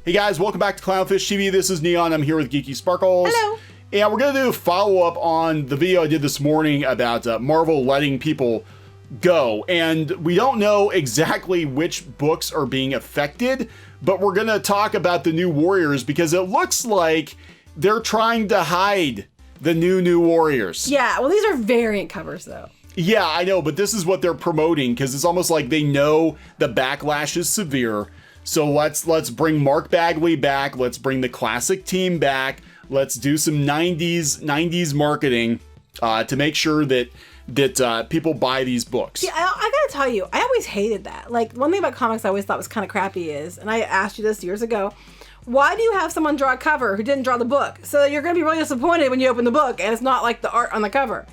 Hey guys, welcome back to CLOWNFISH TV. This is Kneon. I'm here with Geeky Sparkles. Hello. And we're going to do a follow-up on the video I did this morning about Marvel letting people go. And we don't know exactly which books are being affected, but we're going to talk about the New Warriors because it looks like they're trying to hide the New Warriors. Yeah, well, these are variant covers, though. Yeah, I know, but this is what they're promoting because it's almost like they know the backlash is severe. So let's bring Mark Bagley back. Let's bring the classic team back. Let's do some 90s marketing to make sure that people buy these books. Yeah, I gotta tell you, I always hated that. Like, one thing about comics I always thought was kind of crappy is, and I asked you this years ago, why do you have someone draw a cover who didn't draw the book? So you're gonna be really disappointed when you open the book and it's not like the art on the cover.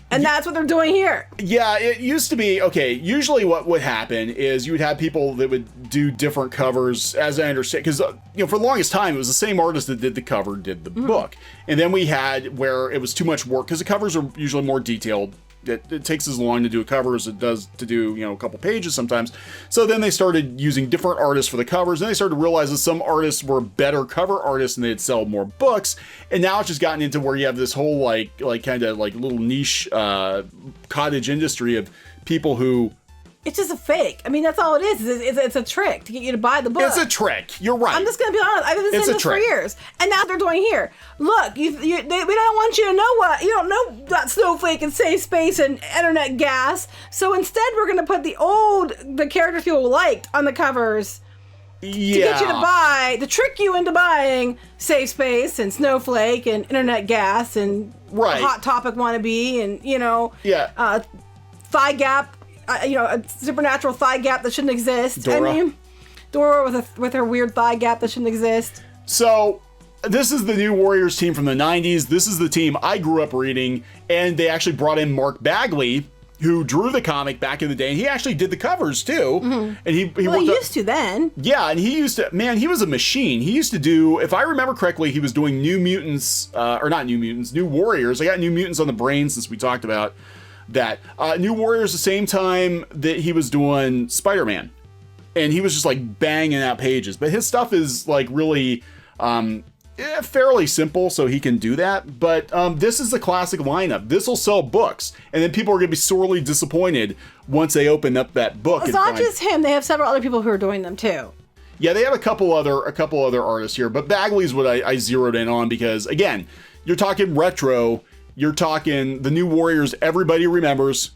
And that's what they're doing here. Yeah, it used to be, okay, usually what would happen is you would have people that would do different covers, as I understand, because, for the longest time, it was the same artist that did the cover, did the book. And then we had where it was too much work, because the covers are usually more detailed. It takes as long to do a cover as it does to do, a couple pages sometimes. So then they started using different artists for the covers, and they started to realize that some artists were better cover artists and they'd sell more books. And now it's just gotten into where you have this whole kind of little niche cottage industry of people who... It's just a fake. I mean, that's all it is. It's a trick to get you to buy the book. It's a trick. You're right. I'm just going to be honest. I've been saying this for years. And now they're doing here. Look, we don't want you to know you don't know about Snowflake and Safespace and internet gas. So instead, we're going to put the characters people liked on the covers to get you to trick you into buying Safespace and Snowflake and internet gas and Hot Topic wannabe and, Thigh Gap. A supernatural thigh gap that shouldn't exist. Dora with her weird thigh gap that shouldn't exist. So, this is the New Warriors team from the 90s. This is the team I grew up reading, and they actually brought in Mark Bagley, who drew the comic back in the day, and he actually did the covers too. And he used to then. Yeah, and he used to, man, he was a machine. He used to do, if I remember correctly, he was doing New Mutants, or not New Mutants, New Warriors. I got New Mutants on the brain since we talked about that. New Warriors the same time that he was doing Spider-Man, and he was just banging out pages, but his stuff is really fairly simple, so he can do that. But this is the classic lineup. This will sell books, and then people are gonna be sorely disappointed once they open up that book. It's not just him. They have several other people who are doing them too. Yeah, they have a couple other artists here, but Bagley's what I zeroed in on because, again, you're talking retro. You're talking the New Warriors everybody remembers.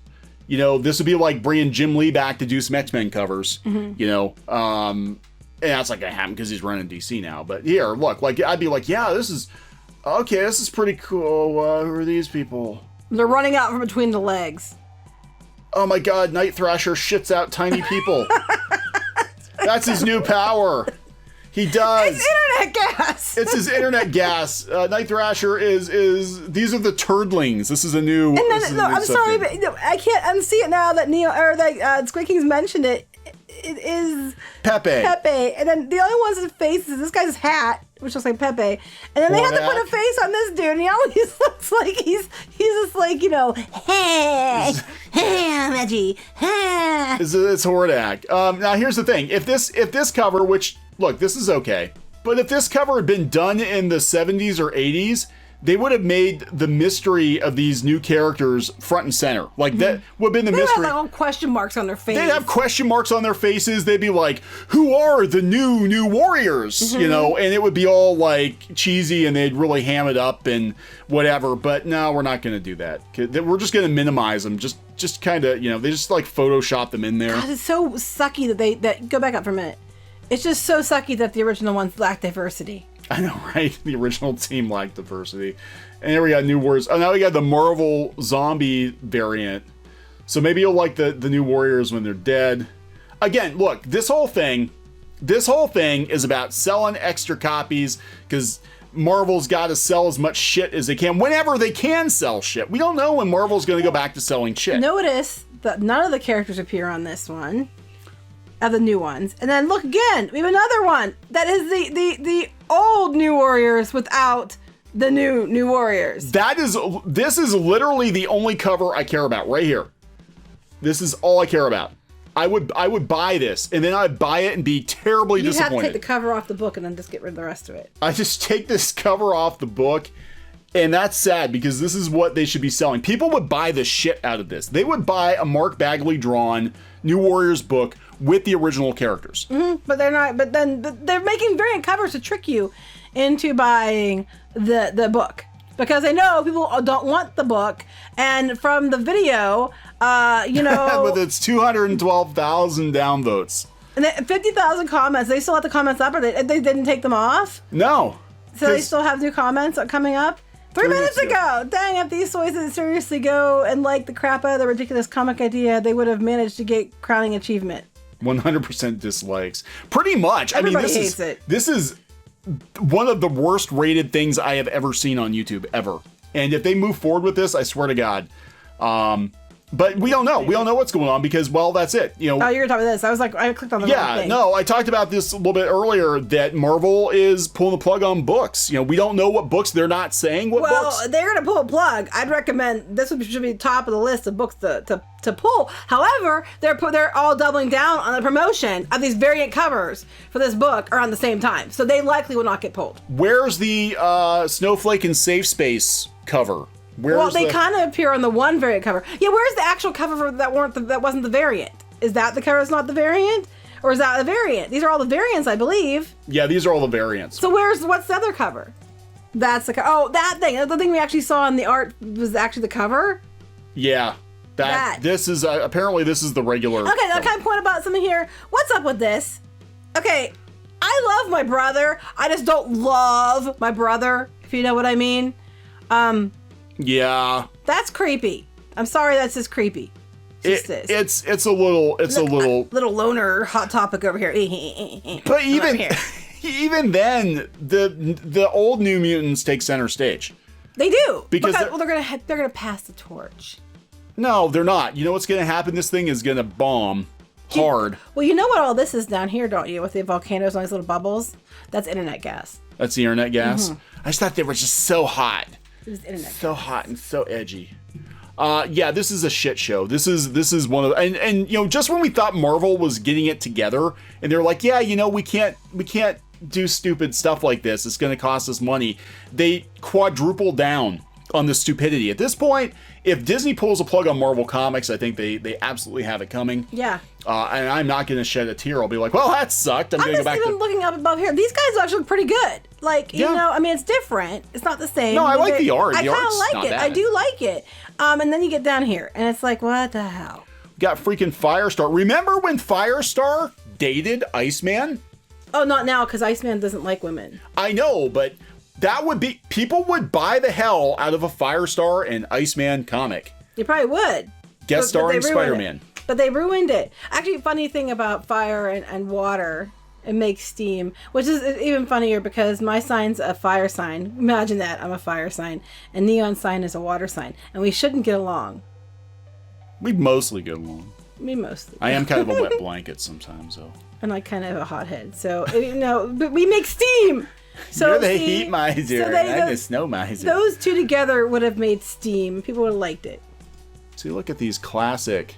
This would be like bringing Jim Lee back to do some X-Men covers, and that's not gonna happen because he's running DC now. But here, look, I'd be like, yeah, this is pretty cool. Who are these people? They're running out from between the legs. Oh my God, Night Thrasher shits out tiny people. That's his new power. He does. It's internet gas. It's his internet gas. Night Thrasher is these are the turdlings. This is a new. And then I'm sorry, but I can't unsee it now that Squid King's mentioned it. It is Pepe. And then the only one's his face is this guy's hat, which looks like Pepe. And then they have to put a face on this dude, and he always looks like he's just hey, Reggie, hey. It's Hordak. Now here's the thing: if this cover, which look, this is okay, but if this cover had been done in the 70s or 80s, they would have made the mystery of these new characters front and center. That would have been the mystery. They'd have question marks on their faces. They'd have question marks on their faces. They'd be like, who are the new Warriors? And it would be all cheesy and they'd really ham it up and whatever. But no, we're not going to do that. We're just going to minimize them. Just kind of, they just Photoshop them in there. God, it's so sucky that go back up for a minute. It's just so sucky that the original ones lack diversity. I know, right? The original team lacked diversity. And here we got New Warriors. Oh, now we got the Marvel zombie variant. So maybe you'll like the New Warriors when they're dead. Again, look, this whole thing is about selling extra copies because Marvel's got to sell as much shit as they can whenever they can sell shit. We don't know when Marvel's going to go back to selling shit. Notice that none of the characters appear on this one. Of the new ones. And then look again, we have another one that is the old New Warriors without the new Warriors. This is literally the only cover I care about right here. This is all I care about. I would buy this, and then I'd buy it and be terribly disappointed. You'd have to take the cover off the book and then just get rid of the rest of it. I just take this cover off the book, and that's sad because this is what they should be selling. People would buy the shit out of this. They would buy a Mark Bagley drawn New Warriors book with the original characters. Mm-hmm, but they're not. But then they're making variant covers to trick you into buying the book because they know people don't want the book. And from the video, with its 212,000 downvotes and 50,000 comments, they still have the comments up, or they didn't take them off. No. So they still have new comments coming up. 3 minutes ago! Dang, if these toys didn't seriously go and like the crap out of the ridiculous comic idea, they would have managed to get crowning achievement. 100% dislikes. Pretty much. Everybody hates it. This is one of the worst rated things I have ever seen on YouTube, ever. And if they move forward with this, I swear to God. But we don't know. We don't know what's going on because, well, that's it. Oh, you're going to talk about this. I was like, I clicked on the wrong thing. No, I talked about this a little bit earlier that Marvel is pulling the plug on books. We don't know what books. They're not saying what books. Well, they're going to pull a plug. I'd recommend this should be top of the list of books to pull. However, they're all doubling down on the promotion of these variant covers for this book around the same time. So they likely will not get pulled. Where's the Snowflake and Safespace cover? They kind of appear on the one variant cover. Yeah, where's the actual cover that wasn't the variant? Is that the cover that's not the variant? Or is that the variant? These are all the variants, I believe. Yeah, these are all the variants. So what's the other cover? That's the that thing. The thing we actually saw in the art was actually the cover? Yeah. This is, apparently this is the regular. Okay, now can I point about something here? What's up with this? Okay, I love my brother. I just don't love my brother, if you know what I mean. Yeah. That's creepy. I'm sorry, that's just creepy. It's a little little loner hot topic over here. But even then, the old New Mutants take center stage. They do because they're gonna pass the torch. No, they're not. You know what's gonna happen? This thing is gonna bomb hard. Well, you know what all this is down here, don't you? With the volcanoes and these little bubbles. That's internet gas. That's the internet gas. Mm-hmm. I just thought they were just so hot. It was internet so gas. Hot and so edgy. Yeah, this is a shit show. This is one of and just when we thought Marvel was getting it together and they're like, yeah, we can't do stupid stuff like this. It's going to cost us money. They quadruple down on the stupidity. At this point, if Disney pulls a plug on Marvel Comics, I think they absolutely have it coming. Yeah. And I'm not going to shed a tear. I'll be like, well, that sucked. I'm going to go back to looking up above here. These guys actually look pretty good. Like, I mean, it's different. It's not the same. No, I like the art. I kind of like it. I do like it. And then you get down here, and it's like, what the hell? Got freaking Firestar. Remember when Firestar dated Iceman? Oh, not now, because Iceman doesn't like women. I know, but that would be... People would buy the hell out of a Firestar and Iceman comic. They probably would. Guest starring Spider-Man. But they ruined it. Actually, funny thing about fire and water, it makes steam, which is even funnier because my sign's a fire sign. Imagine that, I'm a fire sign. And Kneon sign is a water sign. And we shouldn't get along. We mostly get along. Me mostly. I am kind of a wet blanket sometimes, though. And I kind of have a hothead. So, but we make steam. So you're the heat miser, and I'm the snow miser. Those two together would have made steam. People would have liked it. See, look at these classic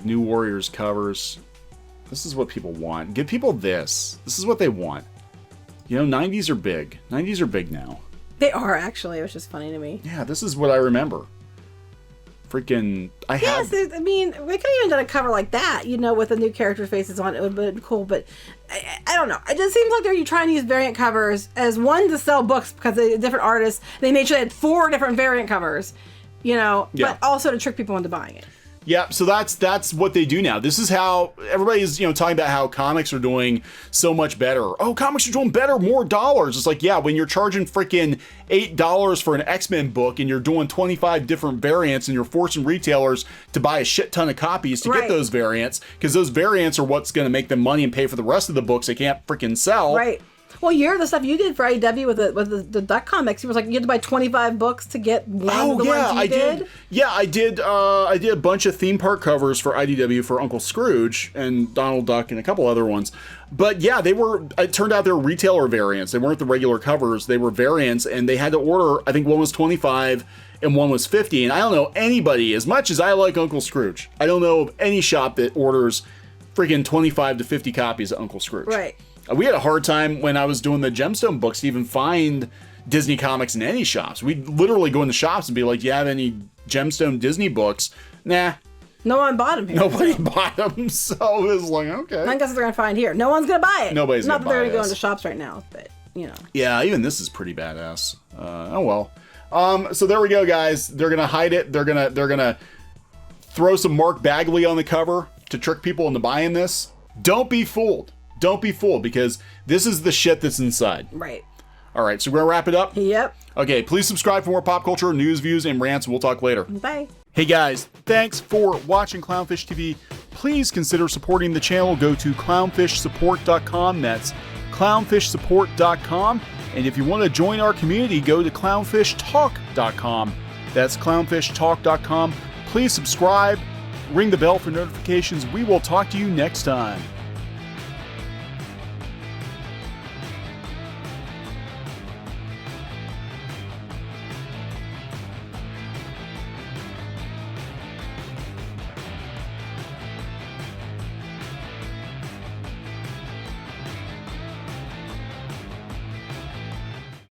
New Warriors covers. This is what people want. Give people this. This is what they want. 90s are big. 90s are big now. They are, actually. It was just funny to me. Yeah, this is what I remember. Freaking... Yes, I mean, we could have even done a cover like that, with the new character faces on it. It would have been cool, but I don't know. It just seems like they're trying to use variant covers as one to sell books because they're different artists. They made sure they had 4 different variant covers, but also to trick people into buying it. Yeah, so that's what they do now. This is how everybody's, talking about how comics are doing so much better. Oh, comics are doing better, more dollars. It's like, yeah, when you're charging freaking $8 for an X-Men book and you're doing 25 different variants and you're forcing retailers to buy a shit ton of copies to get those variants, because those variants are what's going to make them money and pay for the rest of the books they can't freaking sell. Right. Well, the stuff you did for IDW with the Duck comics, you was like you had to buy 25 books to get one of the ones you did. Yeah, I did. I did a bunch of theme park covers for IDW for Uncle Scrooge and Donald Duck and a couple other ones. But yeah, it turned out they were retailer variants. They weren't the regular covers. They were variants, and they had to order. I think one was 25, and one was 50. And I don't know anybody, as much as I like Uncle Scrooge, I don't know of any shop that orders freaking 25 to 50 copies of Uncle Scrooge. Right. We had a hard time when I was doing the Gemstone books to even find Disney comics in any shops. We'd literally go in the shops and be like, "You have any Gemstone Disney books?" Nah. No one bought them here. Nobody bought them, so it was like, okay. I guess what they're going to find here. No one's going to buy it. Nobody's going to buy it. Not that they're going to go into shops right now, but, you know. Yeah, even this is pretty badass. Oh well. So there we go, guys. They're going to hide it. They're going to throw some Mark Bagley on the cover to trick people into buying this. Don't be fooled. Don't be fooled, because this is the shit that's inside. Right. All right, so we're going to wrap it up? Yep. Okay, please subscribe for more pop culture, news, views, and rants. We'll talk later. Bye. Hey guys, thanks for watching Clownfish TV. Please consider supporting the channel. Go to clownfishsupport.com. That's clownfishsupport.com. And if you want to join our community, go to clownfishtalk.com. That's clownfishtalk.com. Please subscribe, ring the bell for notifications. We will talk to you next time.